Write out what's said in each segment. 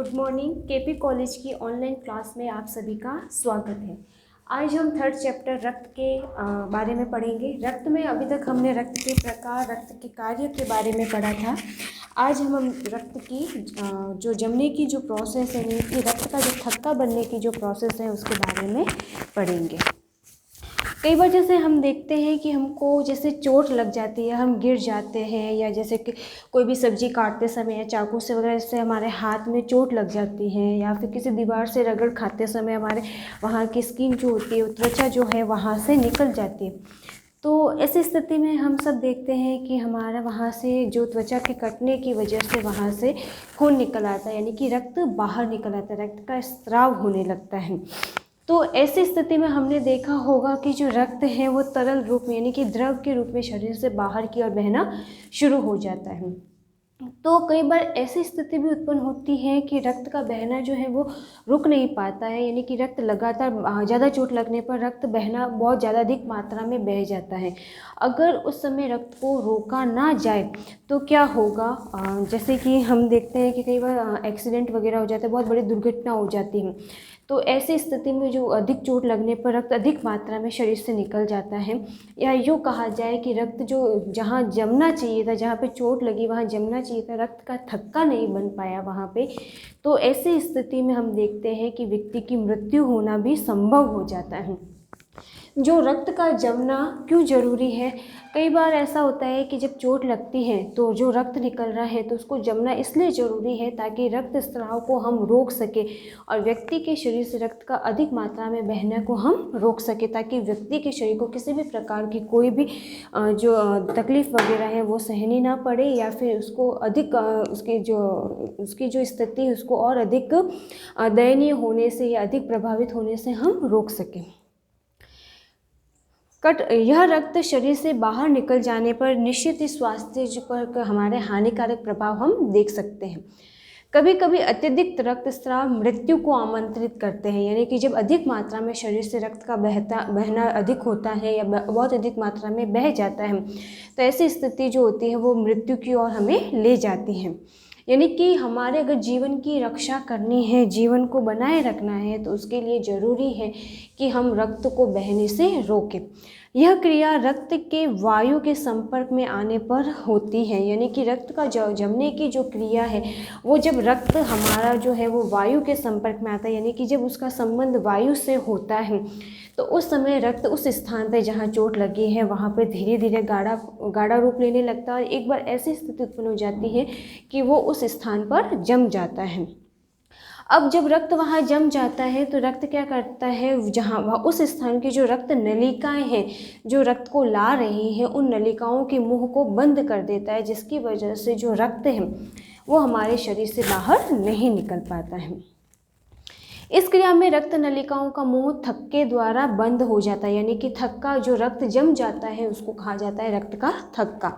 Good morning. KP college की online class में आप सभी का स्वागत है। आज हम थर्ड चैप्टर रक्त के बारे में पढ़ेंगे। रक्त में अभी तक हमने रक्त के प्रकार, रक्त के कार्य के बारे में पढ़ा था। आज हम रक्त की जो जमने की जो प्रोसेस है, यानी कि रक्त का जो थक्का बनने की जो प्रोसेस है उसके बारे में पढ़ेंगे। कई बार जैसे हम देखते हैं कि हमको जैसे चोट लग जाती है, हम गिर जाते हैं, या जैसे कि कोई भी सब्जी काटते समय या चाकू से वगैरह से हमारे हाथ में चोट लग जाती है, या फिर किसी दीवार से रगड़ खाते समय हमारे वहाँ की स्किन जो होती है, त्वचा जो है वहाँ से निकल जाती है। तो ऐसी स्थिति में हम सब देखते हैं कि हमारा वहाँ से जो त्वचा के कटने की वजह से वहाँ से खून निकल आता है, यानी कि रक्त बाहर निकल आता है, रक्त का स्राव होने लगता है। तो ऐसी स्थिति में हमने देखा होगा कि जो रक्त है वो तरल रूप में, यानी कि द्रव के रूप में शरीर से बाहर की ओर बहना शुरू हो जाता है। तो कई बार ऐसी स्थिति भी उत्पन्न होती है कि रक्त का बहना जो है वो रुक नहीं पाता है, यानी कि रक्त लगातार ज़्यादा चोट लगने पर रक्त बहना बहुत ज़्यादा अधिक मात्रा में बह जाता है। अगर उस समय रक्त को रोका ना जाए तो क्या होगा, जैसे कि हम देखते हैं कि कई बार एक्सीडेंट वगैरह हो जाते हैं, बहुत बड़ी दुर्घटना हो जाती है। तो ऐसी स्थिति में जो अधिक चोट लगने पर रक्त अधिक मात्रा में शरीर से निकल जाता है, या यूँ कहा जाए कि रक्त जो जहाँ जमना चाहिए था, जहाँ पे चोट लगी वहाँ जमना चाहिए था, रक्त का थक्का नहीं बन पाया वहाँ पे, तो ऐसी स्थिति में हम देखते हैं कि व्यक्ति की मृत्यु होना भी संभव हो जाता है। जो रक्त का जमना क्यों ज़रूरी है? कई बार ऐसा होता है कि जब चोट लगती है तो जो रक्त निकल रहा है तो उसको जमना इसलिए ज़रूरी है ताकि रक्त स्राव को हम रोक सके और व्यक्ति के शरीर से रक्त का अधिक मात्रा में बहने को हम रोक सके, ताकि व्यक्ति के शरीर को किसी भी प्रकार की कोई भी जो तकलीफ़ वगैरह है वो सहनी ना पड़े, या फिर उसको अधिक उसकी जो स्थिति है उसको और अधिक दयनीय होने से या अधिक प्रभावित होने से हम रोक सकें। यह रक्त शरीर से बाहर निकल जाने पर निश्चित ही स्वास्थ्य पर हमारे हानिकारक प्रभाव हम देख सकते हैं। कभी कभी अत्यधिक रक्तस्राव मृत्यु को आमंत्रित करते हैं, यानी कि जब अधिक मात्रा में शरीर से रक्त का बहना अधिक होता है या बहुत अधिक मात्रा में बह जाता है, तो ऐसी स्थिति जो होती है वो मृत्यु की ओर हमें ले जाती है। यानी कि हमारे अगर जीवन की रक्षा करनी है, जीवन को बनाए रखना है, तो उसके लिए ज़रूरी है कि हम रक्त को बहने से रोकें। यह क्रिया रक्त के वायु के संपर्क में आने पर होती है, यानी कि रक्त का जमने की जो क्रिया है वो जब रक्त हमारा जो है वो वायु के संपर्क में आता है, यानी कि जब उसका संबंध वायु से होता है, तो उस समय रक्त उस स्थान पर जहाँ चोट लगी है वहाँ पर धीरे धीरे गाढ़ा रूप लेने लगता है, और एक बार ऐसी स्थिति उत्पन्न हो जाती है कि वो उस स्थान पर जम जाता है। अब जब रक्त वहाँ जम जाता है तो रक्त क्या करता है, जहाँ वह उस स्थान की जो रक्त नलिकाएं हैं जो रक्त को ला रही हैं, उन नलिकाओं के मुंह को बंद कर देता है, जिसकी वजह से जो रक्त है वो हमारे शरीर से बाहर नहीं निकल पाता है। इस क्रिया में रक्त नलिकाओं का मुंह थक्के द्वारा बंद हो जाता है, यानी कि थक्का जो रक्त जम जाता है उसको कहा जाता है रक्त का थक्का।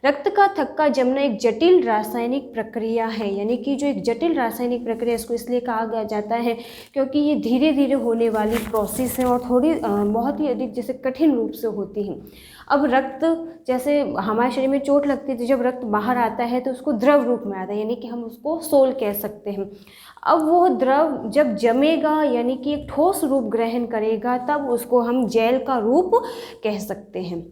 रक्त का थक्का जमना एक जटिल रासायनिक प्रक्रिया है, यानी कि जो एक जटिल रासायनिक प्रक्रिया, इसको इसलिए कहा जाता है क्योंकि ये धीरे धीरे होने वाली प्रोसेस है और थोड़ी बहुत ही अधिक जैसे कठिन रूप से होती है। अब रक्त जैसे हमारे शरीर में चोट लगती है तो जब रक्त बाहर आता है तो उसको द्रव रूप में आता है, यानी कि हम उसको सोल कह सकते हैं। अब वो द्रव जब जमेगा, यानी कि एक ठोस रूप ग्रहण करेगा, तब उसको हम जैल का रूप कह सकते हैं।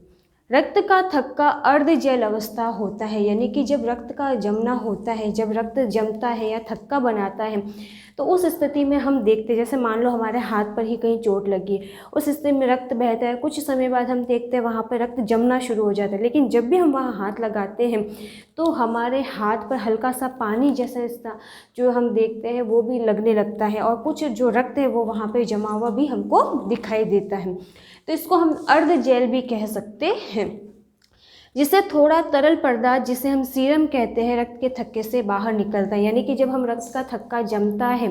रक्त का थक्का अर्ध जैल अवस्था होता है, यानी कि जब रक्त का जमना होता है, जब रक्त जमता है या थक्का बनाता है, तो उस स्थिति में हम देखते, जैसे मान लो हमारे हाथ पर ही कहीं चोट लगी, उस स्थिति में रक्त बहता है, कुछ समय बाद हम देखते हैं वहाँ पर रक्त जमना शुरू हो जाता है, लेकिन जब भी हम वहाँ हाथ लगाते हैं तो हमारे हाथ पर हल्का सा पानी जैसा जो हम देखते हैं वो भी लगने लगता है, और कुछ जो रक्त है वो वहाँ पर जमा हुआ भी हमको दिखाई देता है। तो इसको हम अर्ध जैल भी कह सकते हैं। जिससे थोड़ा तरल पदार्थ, जिसे हम सीरम कहते हैं, रक्त के थक्के से बाहर निकलता है, यानी कि जब हम रक्त का थक्का जमता है,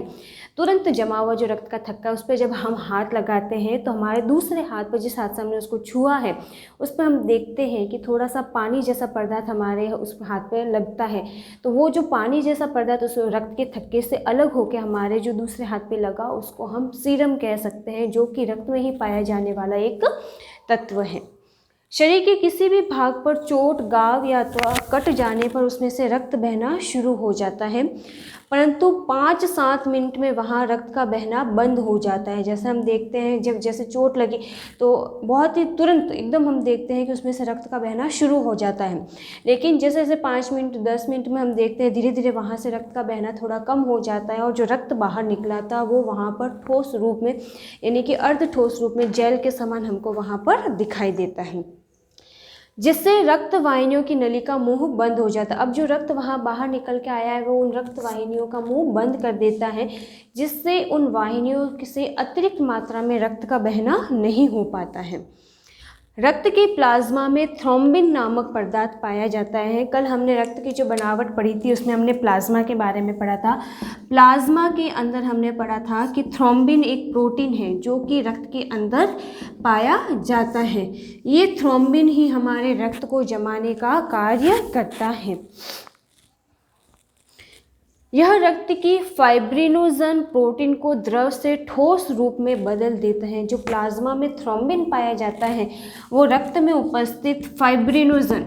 तुरंत जमा हुआ जो रक्त का थक्का उस पर जब हम हाथ लगाते हैं तो हमारे दूसरे हाथ पर, जिस हाथ से हमने उसको छुआ है, उस पर हम देखते हैं कि थोड़ा सा पानी जैसा पदार्थ हमारे उस हाथ पर लगता है। तो वो जो पानी जैसा पदार्थ उस रक्त के थक्के से अलग होकर हमारे जो दूसरे हाथ पर लगा उसको हम सीरम कह सकते हैं, जो कि रक्त में ही पाया जाने वाला एक तत्व है। शरीर के किसी भी भाग पर चोट, घाव या तो कट जाने पर उसमें से रक्त बहना शुरू हो जाता है, परंतु 5-7 मिनट में वहाँ रक्त का बहना बंद हो जाता है। जैसे हम देखते हैं जब जैसे चोट लगी तो बहुत ही तुरंत एकदम हम देखते हैं कि उसमें से रक्त का बहना शुरू हो जाता है, लेकिन जैसे जैसे 5 मिनट 10 मिनट में हम देखते हैं धीरे धीरे वहाँ से रक्त का बहना थोड़ा कम हो जाता है और जो रक्त बाहर निकला था वो वहाँ पर ठोस रूप में यानी कि अर्ध ठोस रूप में जेल के समान हमको वहाँ पर दिखाई देता है, जिससे रक्त वाहिनियों की नली का मुंह बंद हो जाता है। अब जो रक्त वहाँ बाहर निकल के आया है वो उन रक्त वाहिनियों का मुंह बंद कर देता है, जिससे उन वाहिनियों से अतिरिक्त मात्रा में रक्त का बहना नहीं हो पाता है। रक्त के प्लाज्मा में थ्रोम्बिन नामक पदार्थ पाया जाता है। कल हमने रक्त की जो बनावट पढ़ी थी उसमें हमने प्लाज्मा के बारे में पढ़ा था। प्लाज्मा के अंदर हमने पढ़ा था कि थ्रोम्बिन एक प्रोटीन है जो कि रक्त के अंदर पाया जाता है। ये थ्रोम्बिन ही हमारे रक्त को जमाने का कार्य करता है। यह रक्त की फाइब्रिनोजन प्रोटीन को द्रव से ठोस रूप में बदल देता है। जो प्लाज्मा में थ्रोम्बिन पाया जाता है वो रक्त में उपस्थित फाइब्रिनोजन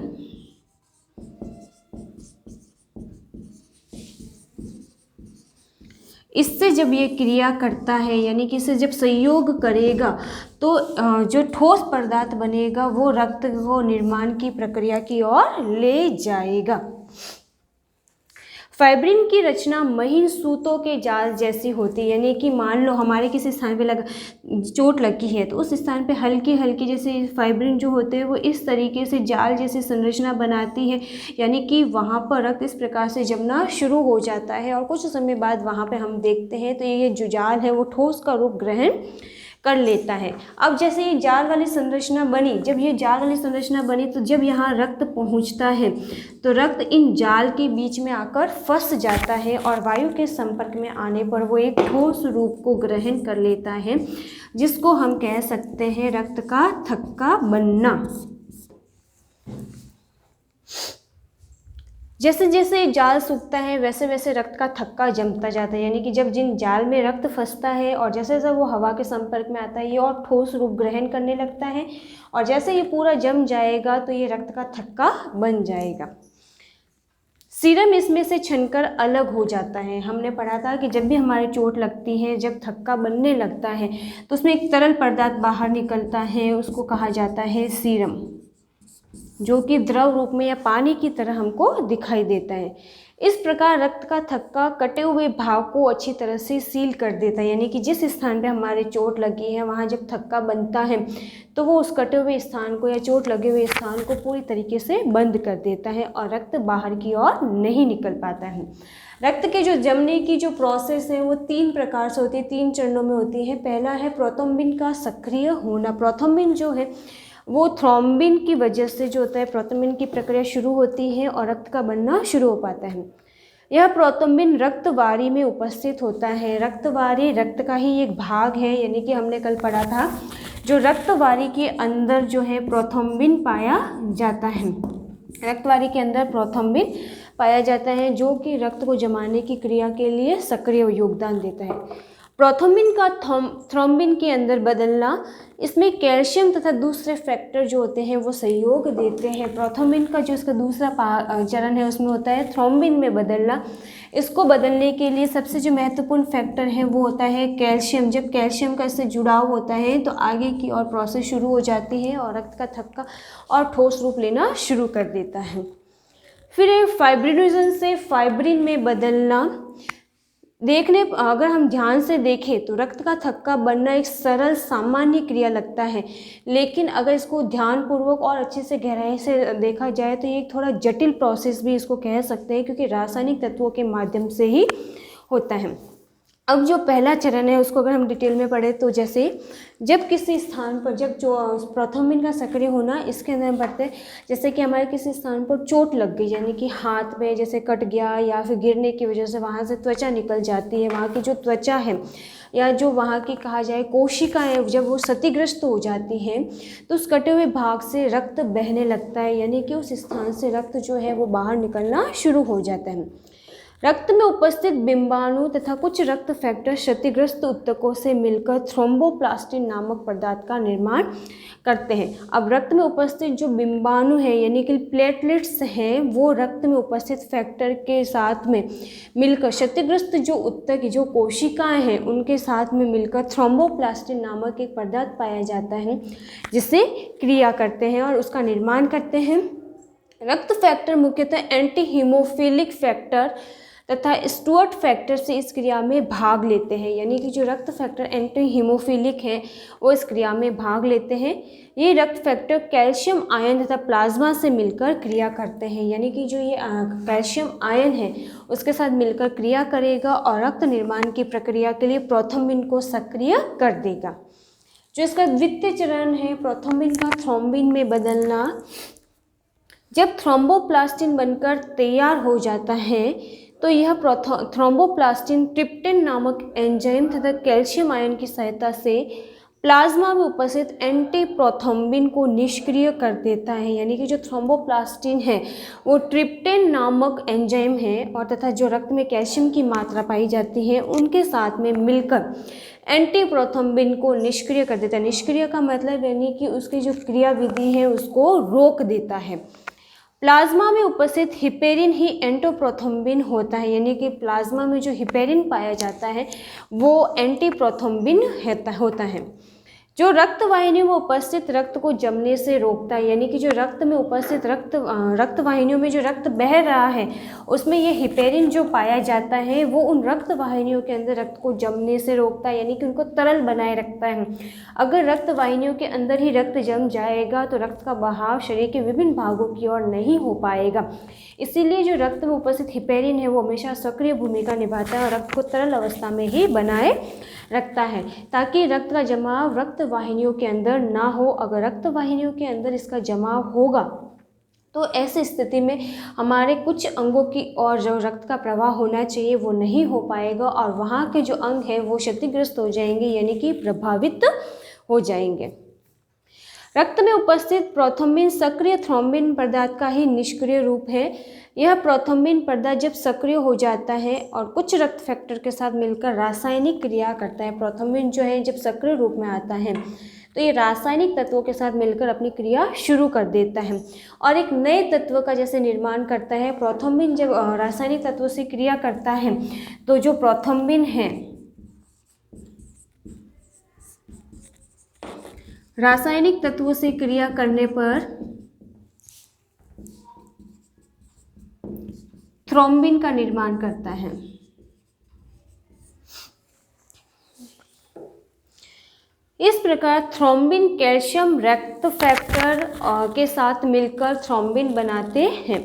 इससे जब ये क्रिया करता है यानी कि इसे जब संयोग करेगा तो जो ठोस पदार्थ बनेगा वो रक्त को निर्माण की प्रक्रिया की ओर ले जाएगा। फाइब्रिन की रचना महीन सूतों के जाल जैसी होती है, यानी कि मान लो हमारे किसी स्थान पे चोट लगी है तो उस स्थान पे हल्की हल्की जैसे फाइब्रिन जो होते हैं वो इस तरीके से जाल जैसी संरचना बनाती है, यानी कि वहाँ पर रक्त इस प्रकार से जमना शुरू हो जाता है और कुछ समय बाद वहाँ पे हम देखते हैं तो ये जो जाल है वो ठोस का रूप ग्रहण कर लेता है। अब जैसे ये जाल वाली संरचना बनी, जब ये जाल वाली संरचना बनी तो जब यहाँ रक्त पहुँचता है तो रक्त इन जाल के बीच में आकर फंस जाता है और वायु के संपर्क में आने पर वो एक ठोस रूप को ग्रहण कर लेता है, जिसको हम कह सकते हैं रक्त का थक्का बनना। जैसे जैसे जाल सूखता है वैसे वैसे रक्त का थक्का जमता जाता है, यानी कि जब जिन जाल में रक्त फंसता है और जैसे जैसे वो हवा के संपर्क में आता है ये और ठोस रूप ग्रहण करने लगता है और जैसे ये पूरा जम जाएगा तो ये रक्त का थक्का बन जाएगा। सीरम इसमें से छनकर अलग हो जाता है। हमने पढ़ा था कि जब भी हमारी चोट लगती है, जब थक्का बनने लगता है तो उसमें एक तरल पदार्थ बाहर निकलता है, उसको कहा जाता है सीरम, जो कि द्रव रूप में या पानी की तरह हमको दिखाई देता है। इस प्रकार रक्त का थक्का कटे हुए भाग को अच्छी तरह से सील कर देता है, यानी कि जिस स्थान पे हमारे चोट लगी है वहाँ जब थक्का बनता है तो वो उस कटे हुए स्थान को या चोट लगे हुए स्थान को पूरी तरीके से बंद कर देता है और रक्त बाहर की ओर नहीं निकल पाता है। रक्त के जो जमने की जो प्रोसेस है वो 3 प्रकार से होती है, 3 चरणों में होती है। पहला है प्रोथ्रोम्बिन का सक्रिय होना। प्रोथ्रोम्बिन जो है वो थ्रोम्बिन की वजह से जो होता है प्रोथ्रोम्बिन की प्रक्रिया शुरू होती है और रक्त का बनना शुरू हो पाता है। यह प्रोथ्रोम्बिन रक्तवारी में उपस्थित होता है। रक्तवारी रक्त का ही एक भाग है, यानी कि हमने कल पढ़ा था जो रक्तवारी के अंदर जो है प्रोथ्रोम्बिन पाया जाता है। रक्तवारी के अंदर प्रोथ्रोम्बिन पाया जाता है जो कि रक्त को जमाने की क्रिया के लिए सक्रिय योगदान देता है। प्रोथ्रोम्बिन का थ्रोम्बिन के अंदर बदलना, इसमें कैल्शियम तथा दूसरे फैक्टर जो होते हैं वो सहयोग देते हैं। प्रोथ्रोम्बिन का जो इसका दूसरा चरण है उसमें होता है थ्रोम्बिन में बदलना। इसको बदलने के लिए सबसे जो महत्वपूर्ण फैक्टर है वो होता है कैल्शियम। जब कैल्शियम का इससे जुड़ाव होता है तो आगे की और प्रोसेस शुरू हो जाती है और रक्त का थक्का और ठोस रूप लेना शुरू कर देता है। फिर फाइब्रिनोजन से फाइब्रिन में बदलना। अगर हम ध्यान से देखें तो रक्त का थक्का बनना एक सरल सामान्य क्रिया लगता है, लेकिन अगर इसको ध्यानपूर्वक और अच्छे से गहराई से देखा जाए तो ये एक थोड़ा जटिल प्रोसेस भी इसको कह सकते हैं, क्योंकि रासायनिक तत्वों के माध्यम से ही होता है। अब जो पहला चरण है उसको अगर हम डिटेल में पढ़ें तो जैसे जब किसी स्थान पर जब जो प्रोथ्रोम्बिन का सक्रिय होना इसके अंदर हम पढ़ते हैं, जैसे कि हमारे किसी स्थान पर चोट लग गई, यानी कि हाथ में जैसे कट गया या फिर गिरने की वजह से वहाँ से त्वचा निकल जाती है। वहाँ की जो त्वचा है या जो वहाँ की कहा जाए कोशिकाएं जब वो क्षतिग्रस्त हो जाती हैं तो उस कटे हुए भाग से रक्त बहने लगता है, यानी कि उस स्थान से रक्त जो है वो बाहर निकलना शुरू हो जाता है। रक्त में उपस्थित बिंबाणु तथा कुछ रक्त फैक्टर क्षतिग्रस्त ऊतकों से मिलकर थ्रोम्बोप्लास्टिन नामक पदार्थ का निर्माण करते हैं। अब रक्त में उपस्थित जो बिंबाणु है यानी कि प्लेटलेट्स हैं, वो रक्त में उपस्थित फैक्टर के साथ में मिलकर क्षतिग्रस्त जो ऊतक जो कोशिकाएं हैं उनके साथ में मिलकर थ्रोम्बोप्लास्टिन नामक एक पदार्थ पाया जाता है, जिससे क्रिया करते हैं और उसका निर्माण करते हैं। रक्त फैक्टर मुख्यतः एंटी हीमोफिलिक फैक्टर तथा स्टुअर्ट फैक्टर से इस क्रिया में भाग लेते हैं, यानी कि जो रक्त फैक्टर एंटी हीमोफिलिक है वो इस क्रिया में भाग लेते हैं। ये रक्त फैक्टर कैल्शियम आयन तथा प्लाज्मा से मिलकर क्रिया करते हैं, यानी कि जो ये कैल्शियम आयन है उसके साथ मिलकर क्रिया करेगा और रक्त निर्माण की प्रक्रिया के लिए प्रोथ्रोम्बिन को सक्रिय कर देगा। जो इसका द्वितीय चरण है प्रोथ्रोम्बिन का थ्रोम्बिन में बदलना, जब थ्रोम्बोप्लास्टिन बनकर तैयार हो जाता है तो यह थ्रोम्बोप्लास्टिन ट्रिप्टेन नामक एंजाइम तथा कैल्शियम आयन की सहायता से प्लाज्मा में उपस्थित एंटी प्रोथ्रोम्बिन को निष्क्रिय कर देता है, यानी कि जो थ्रोम्बोप्लास्टिन है वो ट्रिप्टेन नामक एंजाइम है और तथा जो रक्त में कैल्शियम की मात्रा पाई जाती है उनके साथ में मिलकर एंटी प्रोथ्रोम्बिन को निष्क्रिय कर देता है। निष्क्रिय का मतलब यानी कि उसकी जो क्रिया विधि है उसको रोक देता है। प्लाज्मा में उपस्थित हिपेरिन ही एंटीप्रोथ्रोम्बिन होता है, यानी कि प्लाज्मा में जो हिपेरिन पाया जाता है वो एंटीप्रोथ्रोम्बिन होता है, जो रक्त वाहिनियों में उपस्थित रक्त को जमने से रोकता है, यानी कि जो रक्त में उपस्थित रक्त वाहिनियों में जो रक्त बह रहा है उसमें ये हिपेरिन जो पाया जाता है वो उन रक्त वाहिनियों के अंदर रक्त को जमने से रोकता है, यानी कि उनको तरल बनाए रखता है। अगर रक्त वाहिनियों के अंदर ही रक्त जम जाएगा तो रक्त का बहाव शरीर के विभिन्न भागों की ओर नहीं हो पाएगा। इसीलिए जो रक्त में उपस्थित हिपेरिन है वो हमेशा सक्रिय भूमिका निभाता है और रक्त को तरल अवस्था में ही बनाए रखता है, ताकि रक्त का जमाव रक्त वाहिनियों के अंदर ना हो। अगर रक्त वाहिनियों के अंदर इसका जमाव होगा तो ऐसी स्थिति में हमारे कुछ अंगों की ओर जो रक्त का प्रवाह होना चाहिए वो नहीं हो पाएगा और वहाँ के जो अंग हैं वो क्षतिग्रस्त हो जाएंगे, यानी कि प्रभावित हो जाएंगे। रक्त में उपस्थित प्रोथ्रोम्बिन सक्रिय थ्रोम्बिन पदार्थ का ही निष्क्रिय रूप है। यह प्रोथ्रोम्बिन पदार्थ जब सक्रिय हो जाता है और कुछ रक्त फैक्टर के साथ मिलकर रासायनिक क्रिया करता है, प्रोथ्रोम्बिन जो है जब सक्रिय रूप में आता है तो ये रासायनिक तत्वों के साथ मिलकर अपनी क्रिया शुरू कर देता है और एक नए तत्व का जैसे निर्माण करता है। प्रोथ्रोम्बिन जब रासायनिक तत्वों से क्रिया करता है तो जो प्रोथ्रोम्बिन है रासायनिक तत्वों से क्रिया करने पर थ्रोम्बिन का निर्माण करता है। इस प्रकार थ्रोम्बिन कैल्शियम रक्त फैक्टर के साथ मिलकर थ्रोम्बिन बनाते हैं।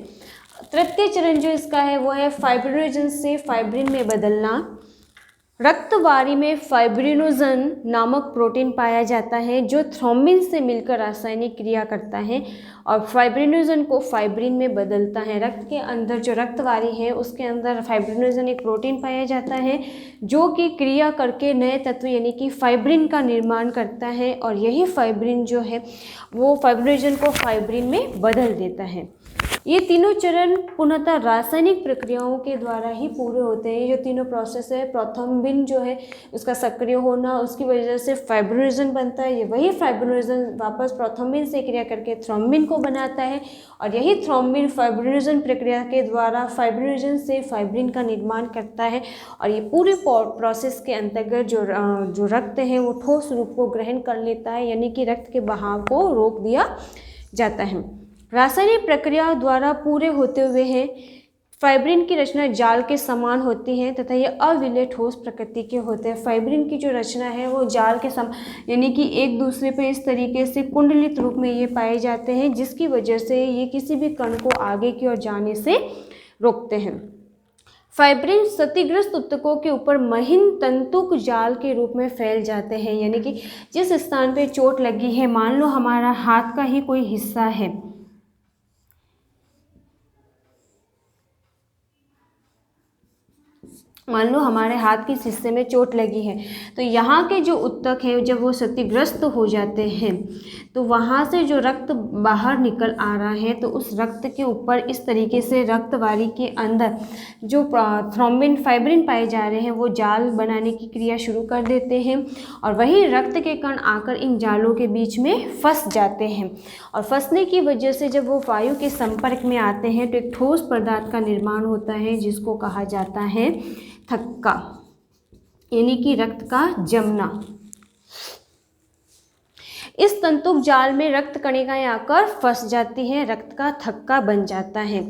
तृतीय चरण जो इसका है वो है फाइब्रिनोजन से फाइब्रिन में बदलना। रक्तवारी में फाइब्रिनोजन नामक प्रोटीन पाया जाता है जो थ्रोम्बिन से मिलकर रासायनिक क्रिया करता है और फाइब्रिनोजन को फाइब्रिन में बदलता है। रक्त के अंदर जो रक्तवारी है उसके अंदर फाइब्रिनोजन एक प्रोटीन पाया जाता है जो कि क्रिया करके नए तत्व यानी कि फाइब्रिन का निर्माण करता है और यही फाइब्रिन जो है वो फाइब्रिनोजन को फाइब्रिन में बदल देता है। ये तीनों चरण पूर्णतः रासायनिक प्रक्रियाओं के द्वारा ही पूरे होते हैं। ये जो तीनों प्रोसेस है, प्रोथ्रोम्बिन जो है उसका सक्रिय होना, उसकी वजह से फाइब्रिनोजन बनता है, ये वही फाइब्रिनोजन वापस प्रोथ्रोम्बिन से क्रिया करके थ्रोम्बिन को बनाता है और यही थ्रोम्बिन फाइब्रिनोजन प्रक्रिया के द्वारा फाइब्रिनोजन से फाइब्रिन का निर्माण करता है और ये पूरे प्रोसेस के अंतर्गत जो रक्त है वो ठोस रूप को ग्रहण कर लेता है, यानी कि रक्त के बहाव को रोक दिया जाता है। रासायनिक प्रक्रिया द्वारा पूरे होते हुए हैं फाइब्रिन की रचना जाल के समान होती है तथा ये अविलेय ठोस प्रकृति के होते हैं। फाइब्रिन की जो रचना है वो जाल के समान यानी कि एक दूसरे पे इस तरीके से कुंडलित रूप में ये पाए जाते हैं जिसकी वजह से ये किसी भी कण को आगे की ओर जाने से रोकते हैं। फाइब्रिन क्षतिग्रस्त ऊतकों के ऊपर महीन तंतुक जाल के रूप में फैल जाते हैं, यानी कि जिस स्थान पे चोट लगी है, मान लो हमारा हाथ का ही कोई हिस्सा है, मान लो हमारे हाथ के हिस्से में चोट लगी है, तो यहाँ के जो ऊतक हैं जब वो क्षतिग्रस्त हो जाते हैं तो वहाँ से जो रक्त बाहर निकल आ रहा है, तो उस रक्त के ऊपर इस तरीके से रक्त वाली के अंदर जो थ्रोम्बिन फाइब्रिन पाए जा रहे हैं वो जाल बनाने की क्रिया शुरू कर देते हैं, और वही रक्त के कण आकर इन जालों के बीच में फंस जाते हैं, और फंसने की वजह से जब वो वायु के संपर्क में आते हैं तो एक ठोस पदार्थ का निर्माण होता है जिसको कहा जाता है थक्का, यानी कि रक्त का जमना। इस तंतुक जाल में रक्त कणिकाएं आकर फंस जाती हैं, रक्त का थक्का बन जाता है।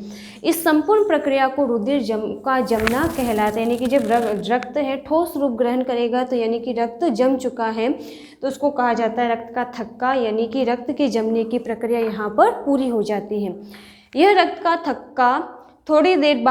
इस संपूर्ण प्रक्रिया को रुधिर का जमना कहलाता है, यानी कि जब रक्त है ठोस रूप ग्रहण करेगा तो यानी कि रक्त जम चुका है तो उसको कहा जाता है रक्त का थक्का, यानी कि रक्त के जमने की प्रक्रिया यहाँ पर पूरी हो जाती है। यह रक्त का थक्का थोड़ी देर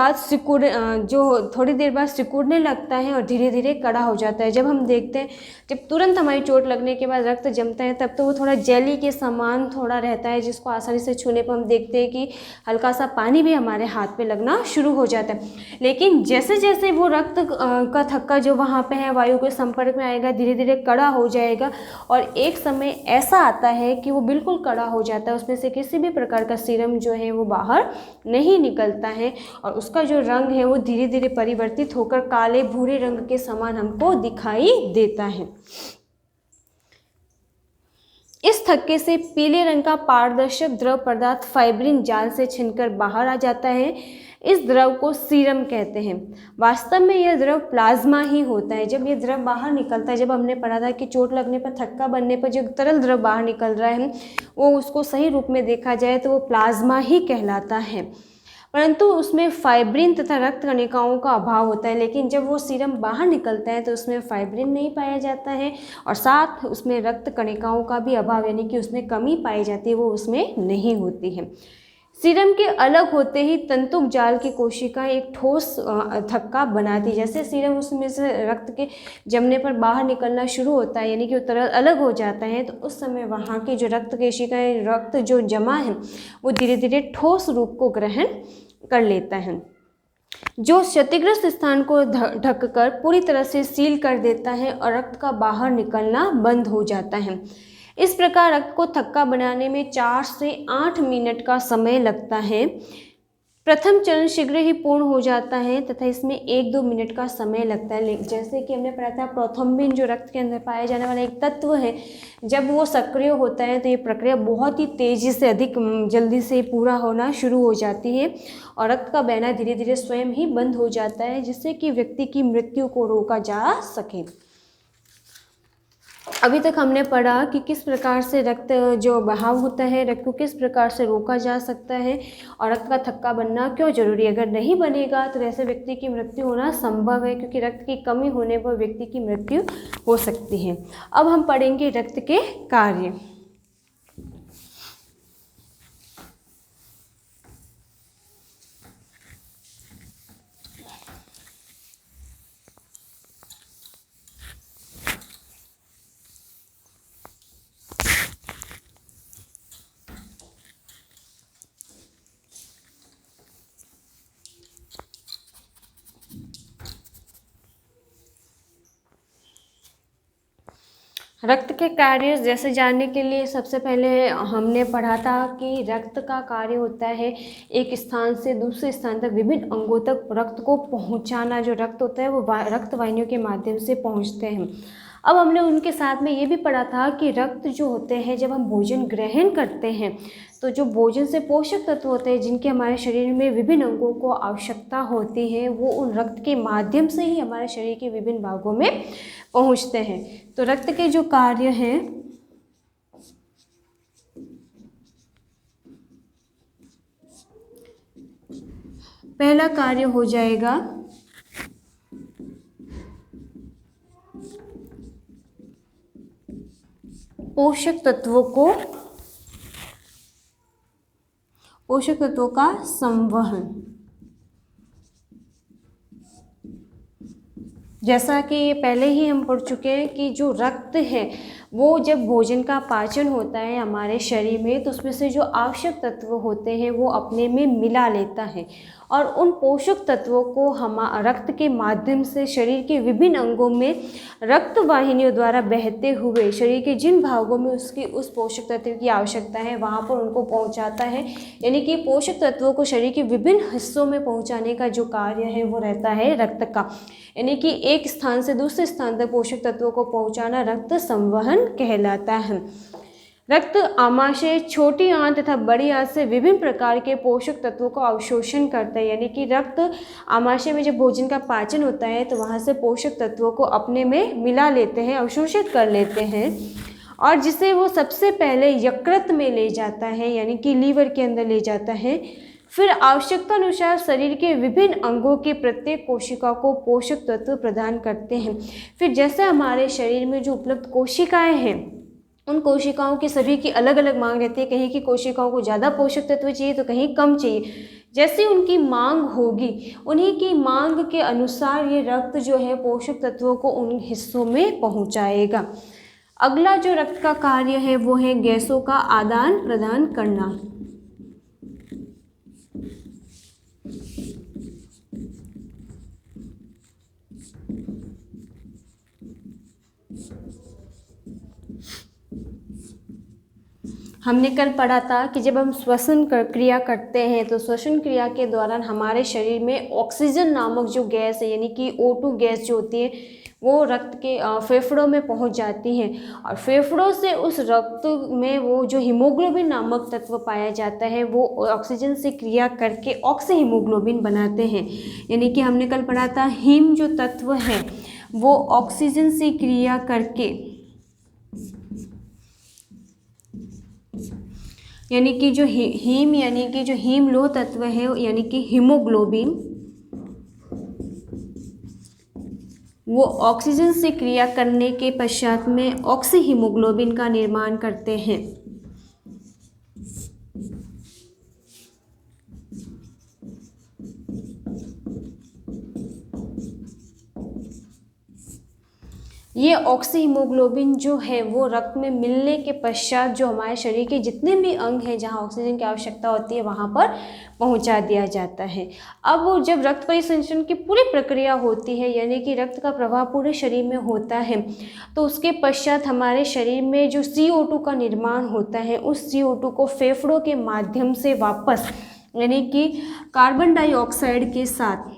बाद सिकुड़ने लगता है और धीरे धीरे कड़ा हो जाता है। जब हम देखते हैं जब तुरंत हमारी चोट लगने के बाद रक्त जमता है तब तो वो थोड़ा जेली के समान थोड़ा रहता है, जिसको आसानी से छूने पर हम देखते हैं कि हल्का सा पानी भी हमारे हाथ पे लगना शुरू हो जाता है। लेकिन जैसे जैसे वो रक्त का थक्का जो वहाँ पे है वायु के संपर्क में आएगा धीरे धीरे कड़ा हो जाएगा, और एक समय ऐसा आता है कि वो बिल्कुल कड़ा हो जाता है, उसमें से किसी भी प्रकार का सीरम जो है वो बाहर नहीं निकलता है, और उसका जो रंग है वो धीरे धीरे परिवर्तित होकर काले भूरे रंग के समान हमको दिखाई देता है। इस थक्के से पीले रंग का पारदर्शक द्रव पदार्थ फाइब्रिन जाल से छिनकर बाहर आ जाता है। इस द्रव को सीरम कहते हैं। वास्तव में यह द्रव प्लाज्मा ही होता है। जब ये द्रव बाहर निकलता है, जब हमने पढ़ा था कि चोट लगने पर थक्का बनने पर जो तरल द्रव बाहर निकल रहा है वो उसको सही रूप में देखा जाए तो वो प्लाज्मा ही कहलाता है, परंतु उसमें फाइब्रिन तथा रक्त कणिकाओं का अभाव होता है। लेकिन जब वो सीरम बाहर निकलता है तो उसमें फाइब्रिन नहीं पाया जाता है, और साथ उसमें रक्त कणिकाओं का भी अभाव यानी कि उसमें कमी पाई जाती है, वो उसमें नहीं होती है। सीरम के अलग होते ही तंतुक जाल की कोशिकाएं एक ठोस थक्का बनाती। जैसे सीरम उसमें से रक्त के जमने पर बाहर निकलना शुरू होता है, यानी कि वो तरल अलग हो जाता है, तो उस समय वहाँ की जो रक्त कोशिकाएं रक्त जो जमा है वो धीरे धीरे ठोस रूप को ग्रहण कर लेता है, जो क्षतिग्रस्त स्थान को ढककर पूरी तरह से सील कर देता है और रक्त का बाहर निकलना बंद हो जाता है। इस प्रकार रक्त को थक्का बनाने में 4 से 8 मिनट का समय लगता है। प्रथम चरण शीघ्र ही पूर्ण हो जाता है तथा इसमें 1-2 मिनट का समय लगता है। जैसे कि हमने पढ़ा था प्रोथ्रोम्बिन जो रक्त के अंदर पाया जाने वाला एक तत्व है, जब वो सक्रिय होता है तो ये प्रक्रिया बहुत ही तेज़ी से अधिक जल्दी से पूरा होना शुरू हो जाती है और रक्त का बहना धीरे धीरे स्वयं ही बंद हो जाता है, जिससे कि व्यक्ति की मृत्यु को रोका जा सके। अभी तक हमने पढ़ा कि किस प्रकार से रक्त जो बहाव होता है, रक्त को किस प्रकार से रोका जा सकता है और रक्त का थक्का बनना क्यों जरूरी है। अगर नहीं बनेगा तो ऐसे व्यक्ति की मृत्यु होना संभव है, क्योंकि रक्त की कमी होने पर व्यक्ति की मृत्यु हो सकती है। अब हम पढ़ेंगे रक्त के कार्य। रक्त के कार्य जैसे जानने के लिए सबसे पहले हमने पढ़ा था कि रक्त का कार्य होता है एक स्थान से दूसरे स्थान तक विभिन्न अंगों तक रक्त को पहुंचाना। जो रक्त होता है वो रक्त वाहिनियों के माध्यम से पहुंचते हैं। अब हमने उनके साथ में ये भी पढ़ा था कि रक्त जो होते हैं जब हम भोजन ग्रहण करते हैं तो जो भोजन से पोषक तत्व होते हैं जिनके हमारे शरीर में विभिन्न अंगों को आवश्यकता होती है, वो उन रक्त के माध्यम से ही हमारे शरीर के विभिन्न भागों में पहुंचते हैं। तो रक्त के जो कार्य हैं, पहला कार्य हो जाएगा पोषक तत्वों का संवहन। जैसा कि पहले ही हम पढ़ चुके हैं कि जो रक्त है वो जब भोजन का पाचन होता है हमारे शरीर में तो उसमें से जो आवश्यक तत्व होते हैं वो अपने में मिला लेता है और उन पोषक तत्वों को हम रक्त के माध्यम से शरीर के विभिन्न अंगों में रक्त वाहिनियों द्वारा बहते हुए शरीर के जिन भागों में उसकी उस पोषक तत्व की आवश्यकता है वहाँ पर उनको पहुँचाता है। यानी कि पोषक तत्वों को शरीर के विभिन्न हिस्सों में पहुँचाने का जो कार्य है वो रहता है रक्त का। यानी कि एक स्थान से दूसरे स्थान तक पोषक तत्वों को पहुँचाना रक्त संवहन कहलाता है। रक्त आमाशय छोटी आंत तथा बड़ी आंत से विभिन्न प्रकार के पोषक तत्वों को अवशोषण करता है। यानी कि रक्त आमाशय में जब भोजन का पाचन होता है तो वहाँ से पोषक तत्वों को अपने में मिला लेते हैं, अवशोषित कर लेते हैं और जिसे वो सबसे पहले यकृत में ले जाता है यानी कि लीवर के अंदर ले जाता है। फिर आवश्यकता अनुसार शरीर के विभिन्न अंगों के प्रत्येक कोशिका को पोषक तत्व प्रदान करते हैं। फिर जैसे हमारे शरीर में जो उपलब्ध कोशिकाएं हैं उन कोशिकाओं की सभी की अलग अलग मांग रहती है। कहीं की कोशिकाओं को ज़्यादा पोषक तत्व चाहिए तो कहीं कम चाहिए। जैसे उनकी मांग होगी उन्हीं की मांग के अनुसार ये रक्त जो है पोषक तत्वों को उन हिस्सों में पहुंचाएगा। अगला जो रक्त का कार्य है वो है गैसों का आदान प्रदान करना। हमने कल पढ़ा था कि जब हम श्वसन क्रिया करते हैं तो श्वसन क्रिया के दौरान हमारे शरीर में ऑक्सीजन नामक जो गैस है यानी कि O2 गैस जो होती है वो रक्त के फेफड़ों में पहुंच जाती है और फेफड़ों से उस रक्त में वो जो हीमोग्लोबिन नामक तत्व पाया जाता है वो ऑक्सीजन से क्रिया करके ऑक्सी हीमोग्लोबिन बनाते हैं। यानी कि हमने कल पढ़ा था हीम जो तत्व है वो ऑक्सीजन से क्रिया करके यानी कि जो हीम यानी कि जो हीम लोह तत्व है यानी कि हीमोग्लोबिन वो ऑक्सीजन से क्रिया करने के पश्चात में ऑक्सी हीमोग्लोबिन का निर्माण करते हैं। ये ऑक्सी हीमोग्लोबिन जो है वो रक्त में मिलने के पश्चात जो हमारे शरीर के जितने भी अंग हैं जहाँ ऑक्सीजन की आवश्यकता होती है वहाँ पर पहुँचा दिया जाता है। अब वो जब रक्त परिसंचरण की पूरी प्रक्रिया होती है यानी कि रक्त का प्रवाह पूरे शरीर में होता है तो उसके पश्चात हमारे शरीर में जो CO2 का निर्माण होता है उस CO2 को फेफड़ों के माध्यम से वापस यानी कि कार्बन डाइऑक्साइड के साथ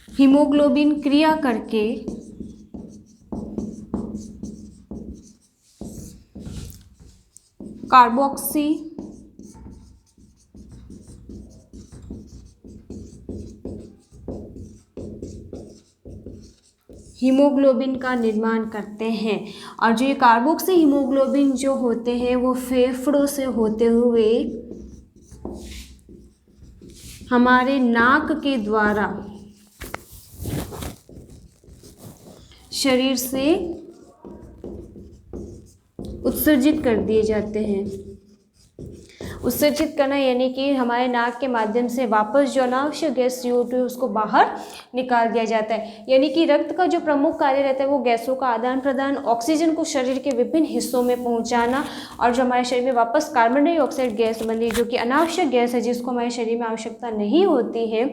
हीमोग्लोबिन क्रिया करके कार्बोक्सी हीमोग्लोबिन का निर्माण करते हैं और जो ये कार्बोक्सी हीमोग्लोबिन जो होते हैं वो फेफड़ों से होते हुए हमारे नाक के द्वारा शरीर से उत्सर्जित कर दिए जाते हैं। उत्सर्जित करना यानी कि हमारे नाक के माध्यम से वापस जो अनावश्यक गैस CO2 है उसको बाहर निकाल दिया जाता है। यानी कि रक्त का जो प्रमुख कार्य रहता है वो गैसों का आदान प्रदान, ऑक्सीजन को शरीर के विभिन्न हिस्सों में पहुंचाना और जो हमारे शरीर में वापस कार्बन डाइऑक्साइड गैस बनी जो कि अनावश्यक गैस है जिसको हमारे शरीर में आवश्यकता नहीं होती है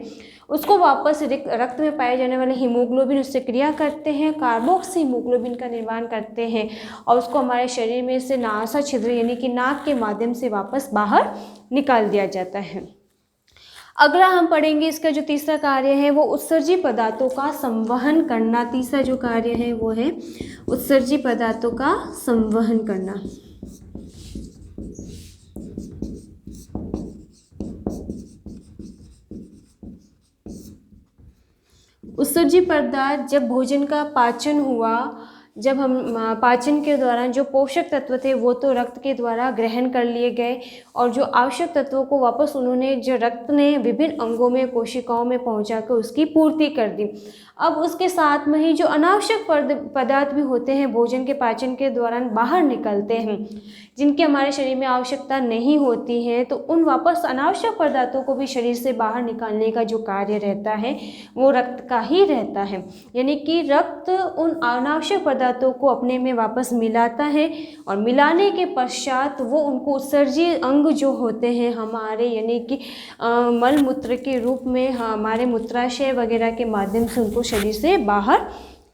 उसको वापस रक्त में पाए जाने वाले हीमोग्लोबिन उससे क्रिया करते हैं, कार्बोक्सी हीमोग्लोबिन का निर्माण करते हैं और उसको हमारे शरीर में से नासा छिद्र यानी कि नाक के माध्यम से वापस बाहर निकाल दिया जाता है। अगला हम पढ़ेंगे इसका जो तीसरा कार्य है वो उत्सर्जी पदार्थों का संवहन करना। तीसरा जो कार्य है वो है उत्सर्जी पदार्थों का संवहन करना। उत्सर्जी पदार्थ जब भोजन का पाचन हुआ जब हम पाचन के दौरान जो पोषक तत्व थे वो तो रक्त के द्वारा ग्रहण कर लिए गए और जो आवश्यक तत्वों को वापस उन्होंने जो रक्त ने विभिन्न अंगों में कोशिकाओं में पहुंचाकर उसकी पूर्ति कर दी। अब उसके साथ में ही जो अनावश्यक पदार्थ भी होते हैं भोजन के पाचन के दौरान बाहर निकलते हैं। जिनकी हमारे शरीर में आवश्यकता नहीं होती है, तो उन वापस अनावश्यक पदार्थों को भी शरीर से बाहर निकालने का जो कार्य रहता है वो रक्त का ही रहता है। यानी कि रक्त उन अनावश्यक पदार्थों को अपने में वापस मिलाता है और मिलाने के पश्चात वो उनको उत्सर्जी अंग जो होते हैं हमारे, यानी कि मल मूत्र के रूप में हमारे मूत्राशय वगैरह के माध्यम से उनको शरीर से बाहर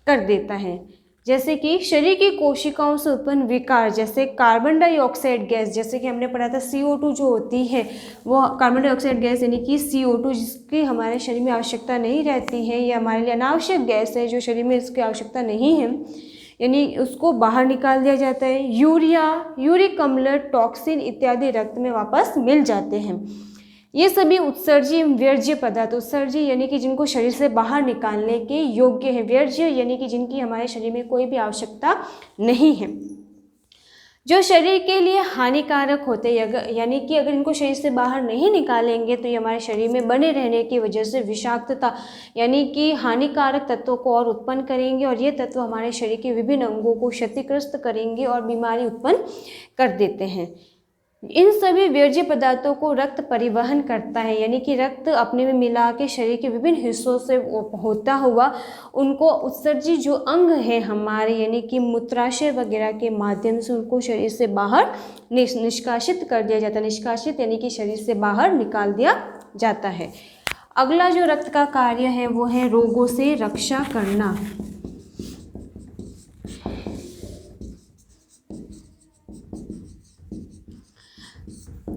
कर देता है। जैसे कि शरीर की कोशिकाओं से उत्पन्न विकार, जैसे कार्बन डाइऑक्साइड गैस, जैसे कि हमने पढ़ा था CO2 जो होती है वो कार्बन डाइऑक्साइड गैस यानी कि CO2, जिसकी हमारे शरीर में आवश्यकता नहीं रहती है, या हमारे लिए अनावश्यक गैस है जो शरीर में इसकी आवश्यकता नहीं है, यानी उसको बाहर निकाल दिया जाता है। यूरिया, यूरिक अम्ल, टॉक्सिन इत्यादि रक्त में वापस मिल जाते हैं। ये सभी उत्सर्जी वर्ज्य पदार्थ, उत्सर्जी यानी कि जिनको शरीर से बाहर निकालने के योग्य है, वर्ज्य यानी कि जिनकी हमारे शरीर में कोई भी आवश्यकता नहीं है, जो शरीर के लिए हानिकारक होते हैं, यानी कि अगर इनको शरीर से बाहर नहीं निकालेंगे तो ये हमारे शरीर में बने रहने की वजह से विषाक्तता यानी कि हानिकारक तत्वों को और उत्पन्न करेंगे, और ये तत्व हमारे शरीर के विभिन्न अंगों को क्षतिग्रस्त करेंगे और बीमारी उत्पन्न कर देते हैं। इन सभी वर्ज्य पदार्थों को रक्त परिवहन करता है, यानी कि रक्त अपने में मिला के शरीर के विभिन्न हिस्सों से होता हुआ उनको उत्सर्जी जो अंग है हमारे, यानी कि मूत्राशय वगैरह के माध्यम से उनको शरीर से बाहर निष्कासित कर दिया जाता है। निष्कासित यानी कि शरीर से बाहर निकाल दिया जाता है। अगला जो रक्त का कार्य है वो है रोगों से रक्षा करना।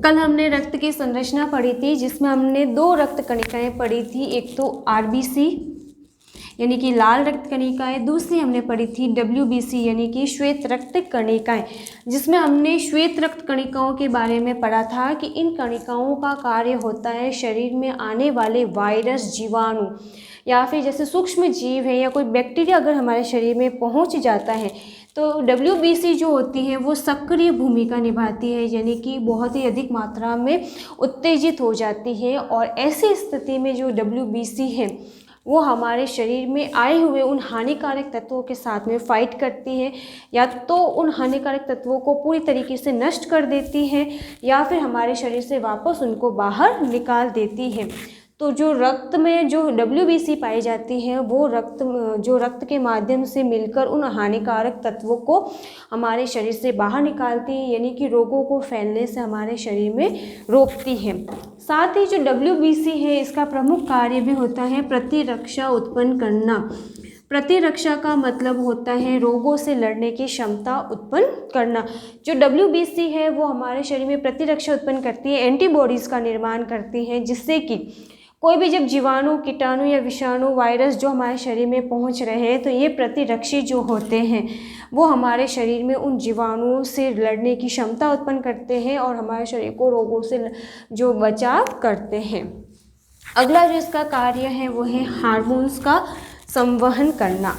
कल हमने रक्त की संरचना पढ़ी थी, जिसमें हमने 2 रक्त कणिकाएं पढ़ी थी, एक तो RBC यानी कि लाल रक्त कणिकाएं, दूसरी हमने पढ़ी थी WBC यानी कि श्वेत रक्त कणिकाएं, जिसमें हमने श्वेत रक्त कणिकाओं के बारे में पढ़ा था कि इन कणिकाओं का कार्य होता है शरीर में आने वाले वायरस, जीवाणु या फिर जैसे सूक्ष्म जीव है या कोई बैक्टीरिया अगर हमारे शरीर में पहुंच जाता है तो WBC जो होती है वो सक्रिय भूमिका निभाती है, यानी कि बहुत ही अधिक मात्रा में उत्तेजित हो जाती है, और ऐसी स्थिति में जो WBC है वो हमारे शरीर में आए हुए उन हानिकारक तत्वों के साथ में फाइट करती है, या तो उन हानिकारक तत्वों को पूरी तरीके से नष्ट कर देती है या फिर हमारे शरीर से वापस उनको बाहर निकाल देती है। तो जो रक्त में जो WBC पाई जाती है वो रक्त के माध्यम से मिलकर उन हानिकारक तत्वों को हमारे शरीर से बाहर निकालती है, यानी कि रोगों को फैलने से हमारे शरीर में रोकती है। साथ ही जो WBC है इसका प्रमुख कार्य भी होता है प्रतिरक्षा उत्पन्न करना। प्रतिरक्षा का मतलब होता है रोगों से लड़ने की क्षमता उत्पन्न करना। जो WBC है वो हमारे शरीर में प्रतिरक्षा उत्पन्न करती है, एंटीबॉडीज़ का निर्माण करती है, जिससे कि कोई भी जब जीवाणु, कीटाणु या विषाणु, वायरस जो हमारे शरीर में पहुंच रहे हैं तो ये प्रतिरक्षी जो होते हैं वो हमारे शरीर में उन जीवाणुओं से लड़ने की क्षमता उत्पन्न करते हैं और हमारे शरीर को रोगों से जो बचाव करते हैं। अगला जो इसका कार्य है वो है हार्मोन्स का संवहन करना।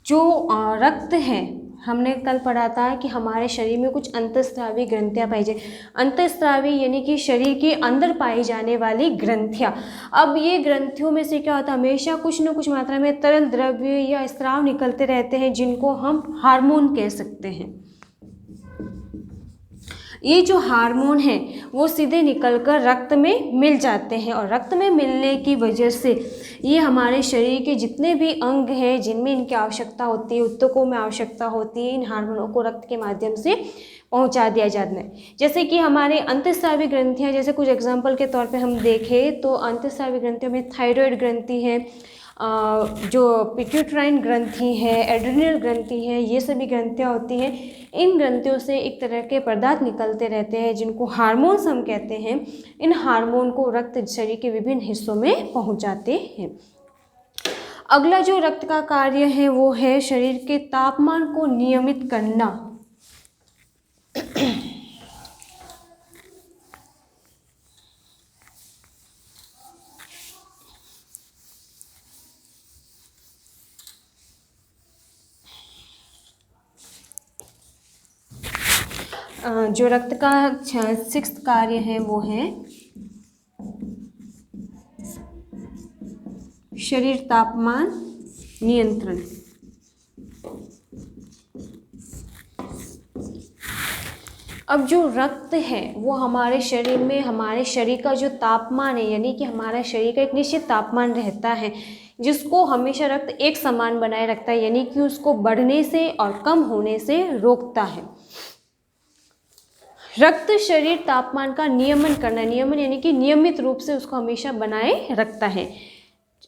जो रक्त है, हमने कल पढ़ा था कि हमारे शरीर में कुछ अंतःस्रावी ग्रंथियाँ पाई जाए। अंतःस्रावी यानी कि शरीर के अंदर पाई जाने वाली ग्रंथियाँ। अब ये ग्रंथियों में से क्या होता है, हमेशा कुछ न कुछ मात्रा में तरल द्रव्य या स्राव निकलते रहते हैं, जिनको हम हार्मोन कह सकते हैं। ये जो हार्मोन है वो सीधे निकलकर रक्त में मिल जाते हैं, और रक्त में मिलने की वजह से ये हमारे शरीर के जितने भी अंग हैं जिनमें इनकी आवश्यकता होती है, ऊतकों में आवश्यकता होती है, इन हार्मोनों को रक्त के माध्यम से पहुंचा दिया जाता है। जैसे कि हमारे अंतःस्रावी ग्रंथियाँ, जैसे कुछ एग्जांपल के तौर पे हम देखें तो अंतःस्रावी ग्रंथियों में थायराइड ग्रंथि है, जो पिट्यूटराइन ग्रंथि है, एड्रिनल ग्रंथि है, ये सभी ग्रंथियाँ होती हैं। इन ग्रंथियों से एक तरह के पदार्थ निकलते रहते हैं जिनको हार्मोन्स हम कहते हैं। इन हार्मोन को रक्त शरीर के विभिन्न हिस्सों में पहुंचाते हैं। अगला जो रक्त का कार्य है वो है शरीर के तापमान को नियमित करना। जो रक्त का 6वां कार्य है वो है शरीर तापमान नियंत्रण। अब जो रक्त है वो हमारे शरीर में, हमारे शरीर का जो तापमान है, यानी कि हमारा शरीर का एक निश्चित तापमान रहता है जिसको हमेशा रक्त एक समान बनाए रखता है, यानी कि उसको बढ़ने से और कम होने से रोकता है। रक्त शरीर तापमान का नियमन करना, नियमन यानी कि नियमित रूप से उसको हमेशा बनाए रखता है।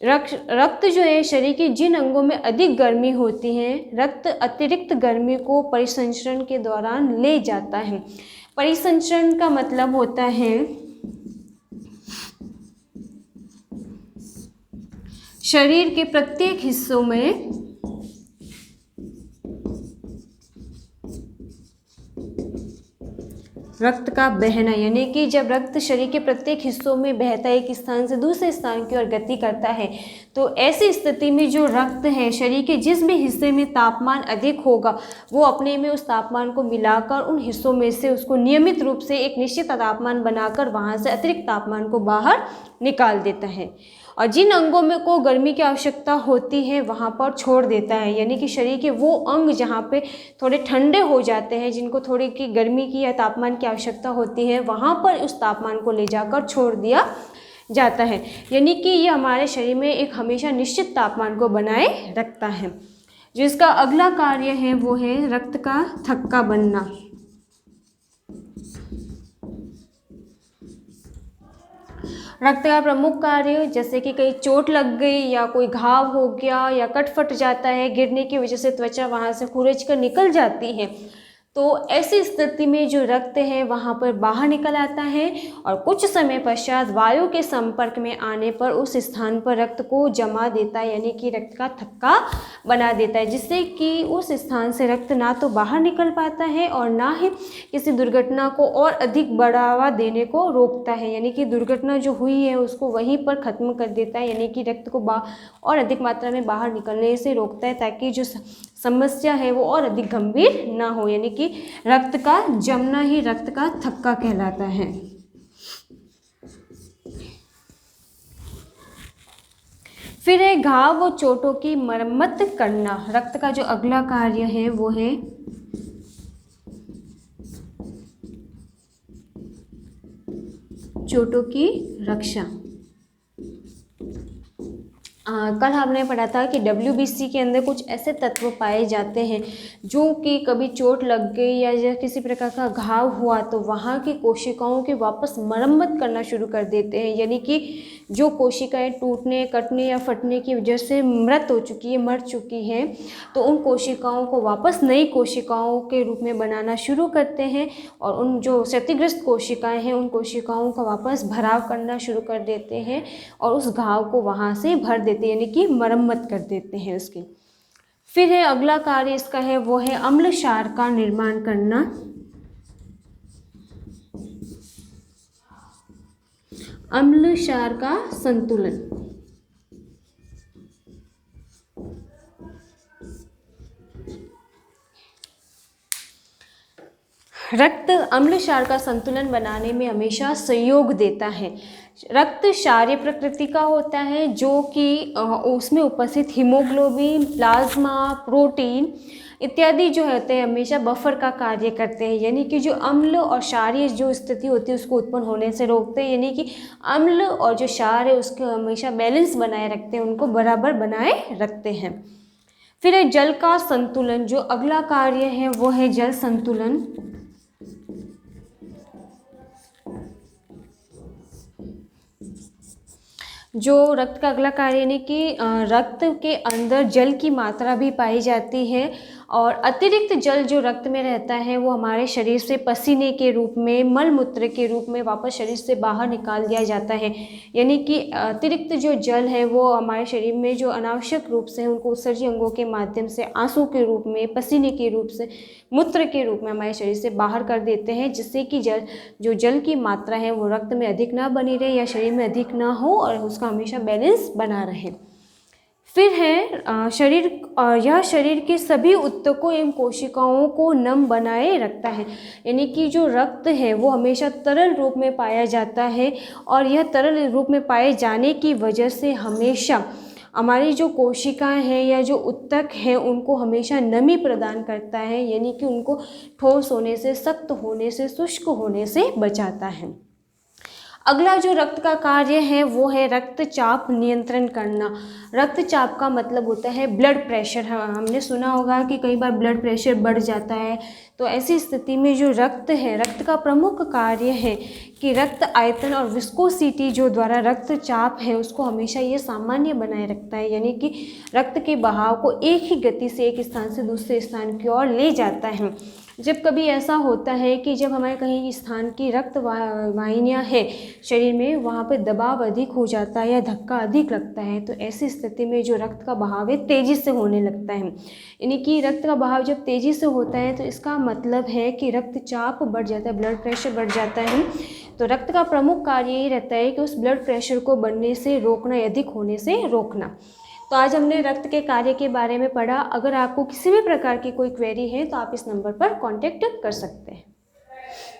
रक्त जो है शरीर के जिन अंगों में अधिक गर्मी होती है, रक्त अतिरिक्त गर्मी को परिसंचरण के दौरान ले जाता है। परिसंचरण का मतलब होता है शरीर के प्रत्येक हिस्सों में रक्त का बहना, यानी कि जब रक्त शरीर के प्रत्येक हिस्सों में बहता है, एक स्थान से दूसरे स्थान की ओर गति करता है, तो ऐसी स्थिति में जो रक्त है शरीर के जिस भी हिस्से में तापमान अधिक होगा वो अपने में उस तापमान को मिलाकर उन हिस्सों में से उसको नियमित रूप से एक निश्चित तापमान बनाकर वहाँ से अतिरिक्त तापमान को बाहर निकाल देता है, और जिन अंगों में को गर्मी की आवश्यकता होती है वहाँ पर छोड़ देता है। यानी कि शरीर के वो अंग जहाँ पे थोड़े ठंडे हो जाते हैं, जिनको थोड़ी की गर्मी की या तापमान की आवश्यकता होती है, वहाँ पर उस तापमान को ले जाकर छोड़ दिया जाता है। यानी कि ये हमारे शरीर में एक हमेशा निश्चित तापमान को बनाए रखता है। जिसका अगला कार्य है वो है रक्त का थक्का बनना। रक्त का प्रमुख कार्य, जैसे कि कहीं चोट लग गई या कोई घाव हो गया या कट फट जाता है, गिरने की वजह से त्वचा वहाँ से खुरच कर निकल जाती है, तो ऐसी स्थिति में जो रक्त है वहाँ पर बाहर निकल आता है और कुछ समय पश्चात वायु के संपर्क में आने पर उस स्थान पर रक्त को जमा देता है, यानी कि रक्त का थक्का बना देता है, जिससे कि उस स्थान से रक्त ना तो बाहर निकल पाता है और ना ही किसी दुर्घटना को और अधिक बढ़ावा देने को रोकता है। यानी कि दुर्घटना जो हुई है उसको वहीं पर ख़त्म कर देता है, यानी कि रक्त को और अधिक मात्रा में बाहर निकलने से रोकता है, ताकि जो समस्या है वो और अधिक गंभीर ना हो। यानी कि रक्त का जमना ही रक्त का थक्का कहलाता है। फिर है घाव व चोटों की मरम्मत करना। रक्त का जो अगला कार्य है वो है चोटों की रक्षा। कल हमने पढ़ा था कि WBC के अंदर कुछ ऐसे तत्व पाए जाते हैं जो कि कभी चोट लग गई या किसी प्रकार का घाव हुआ तो वहाँ की कोशिकाओं की वापस मरम्मत करना शुरू कर देते हैं। यानी कि जो कोशिकाएं टूटने, कटने या फटने की वजह से मृत हो चुकी है, मर चुकी हैं, तो उन कोशिकाओं को वापस नई कोशिकाओं के रूप में बनाना शुरू करते हैं और उन जो क्षतिग्रस्त कोशिकाएं हैं उन कोशिकाओं का वापस भराव करना शुरू कर देते हैं और उस घाव को वहाँ से भर देते हैं, यानी कि मरम्मत कर देते हैं उसकी। फिर है अगला कार्य इसका है वो है अम्ल क्षार का निर्माण करना। अम्ल क्षार का संतुलन। रक्त अम्ल क्षार का संतुलन बनाने में हमेशा सहयोग देता है। रक्त क्षारीय प्रकृति का होता है जो कि उसमें उपस्थित हीमोग्लोबिन, प्लाज्मा, प्रोटीन इत्यादि जो होते हैं हमेशा बफर का कार्य करते हैं, यानी कि जो अम्ल और क्षारीय जो स्थिति होती है उसको उत्पन्न होने से रोकते हैं, यानी कि अम्ल और जो क्षार है उसको हमेशा बैलेंस बनाए रखते हैं, उनको बराबर बनाए रखते हैं। फिर है जल का संतुलन। जो अगला कार्य है वो है जल संतुलन। जो रक्त का अगला कार्य यानी कि रक्त के अंदर जल की मात्रा भी पाई जाती है और अतिरिक्त जल जो रक्त में रहता है वो हमारे शरीर से पसीने के रूप में, मल मूत्र के रूप में वापस शरीर से बाहर निकाल दिया जाता है। यानी कि अतिरिक्त जो जल है वो हमारे शरीर में जो अनावश्यक रूप से उनको उत्सर्जी अंगों के माध्यम से आंसू के रूप में, पसीने के रूप से, मूत्र के रूप में हमारे शरीर से बाहर कर देते हैं, जिससे कि जल की मात्रा है वो रक्त में अधिक ना बनी रहे या शरीर में अधिक ना हो और उसका हमेशा बैलेंस बना रहे। फिर है शरीर, यह शरीर के सभी ऊतकों एवं कोशिकाओं को नम बनाए रखता है। यानी कि जो रक्त है वो हमेशा तरल रूप में पाया जाता है और यह तरल रूप में पाए जाने की वजह से हमेशा हमारी जो कोशिकाएं हैं या जो ऊतक हैं उनको हमेशा नमी प्रदान करता है, यानी कि उनको ठोस होने से, सख्त होने से, शुष्क होने से बचाता है। अगला जो रक्त का कार्य है वो है रक्तचाप नियंत्रण करना। रक्तचाप का मतलब होता है ब्लड प्रेशर। हमने सुना होगा कि कई बार ब्लड प्रेशर बढ़ जाता है, तो ऐसी स्थिति में जो रक्त है, रक्त का प्रमुख कार्य है कि रक्त आयतन और विस्कोसिटी जो द्वारा रक्तचाप है उसको हमेशा ये सामान्य बनाए रखता है, यानी कि रक्त के बहाव को एक ही गति से एक स्थान से दूसरे स्थान की ओर ले जाता है। जब कभी ऐसा होता है कि जब हमारे कहीं स्थान की रक्त वाहिनियाँ हैं शरीर में, वहाँ पे दबाव अधिक हो जाता है या धक्का अधिक लगता है, तो ऐसी स्थिति में जो रक्त का बहाव है तेज़ी से होने लगता है। यानी कि रक्त का बहाव जब तेज़ी से होता है तो इसका मतलब है कि रक्तचाप बढ़ जाता है, ब्लड प्रेशर बढ़ जाता है। तो रक्त का प्रमुख कार्य यही रहता है कि उस ब्लड प्रेशर को बढ़ने से रोकना या अधिक होने से रोकना। तो आज हमने रक्त के कार्य के बारे में पढ़ा। अगर आपको किसी भी प्रकार की कोई क्वेरी है तो आप इस नंबर पर कांटेक्ट कर सकते हैं।